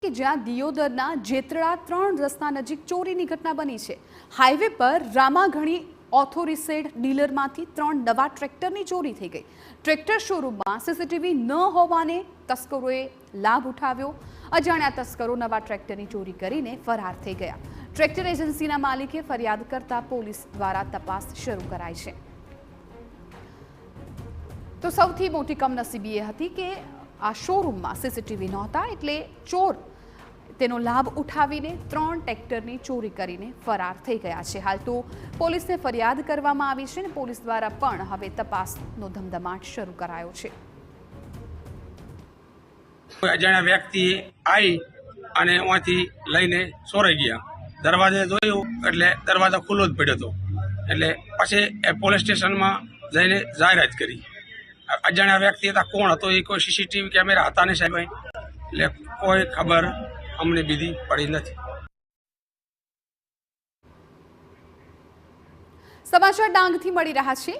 કે જ્યાં દિયોદરના જેતળા 3 રસ્તા નજીક ચોરીની ઘટના બની છે। હાઈવે પર રામાઘણી ઓથોરિસેડ ડીલરમાંથી 3 નવા ટ્રેક્ટરની ચોરી થઈ ગઈ। ટ્રેક્ટર શોરૂમમાં સીસીટીવી ન હોવાને તસ્કરોએ લાભ ઉઠાવ્યો। અજાણ્યા તસ્કરો નવા ટ્રેક્ટરની ચોરી કરીને ફરાર થઈ ગયા। ટ્રેક્ટર એજન્સીના માલિકે ફરિયાદ કરતા પોલીસ દ્વારા તપાસ શરૂ કરાઈ છે। તો સૌથી મોટી કમનસીબી એ હતી કે આ શોરૂમમાં સીસીટીવી નહોતા, એટલે ચોર તેનો લાભ ઉઠાવીને 3 ટ્રેક્ટરની ચોરી કરીને ફરાર થઈ ગયા છે। હાલ તો પોલીસને ફરિયાદ કરવામાં આવી છે અને પોલીસ દ્વારા પણ હવે તપાસનો ધમધમાટ શરૂ કરાયો છે। અજાણ્યા વ્યક્તિ આવી અને ત્યાંથી લઈને ચોરાઈ ગયા। દરવાજે જોયું એટલે દરવાજો ખુલ્લો જ પડ્યો હતો, એટલે પછી પોલીસ સ્ટેશનમાં જઈને જાહેરાત કરી। અજાણ્યા વ્યક્તિ હતા, કોણ હતો એ કોઈ સીસીટીવી કેમેરા હતા નહીં સાહેબ, એટલે કોઈ ખબર અમને બીજી પડી નથી। સમાચાર ડાંગથી મળી રહ્યા છે।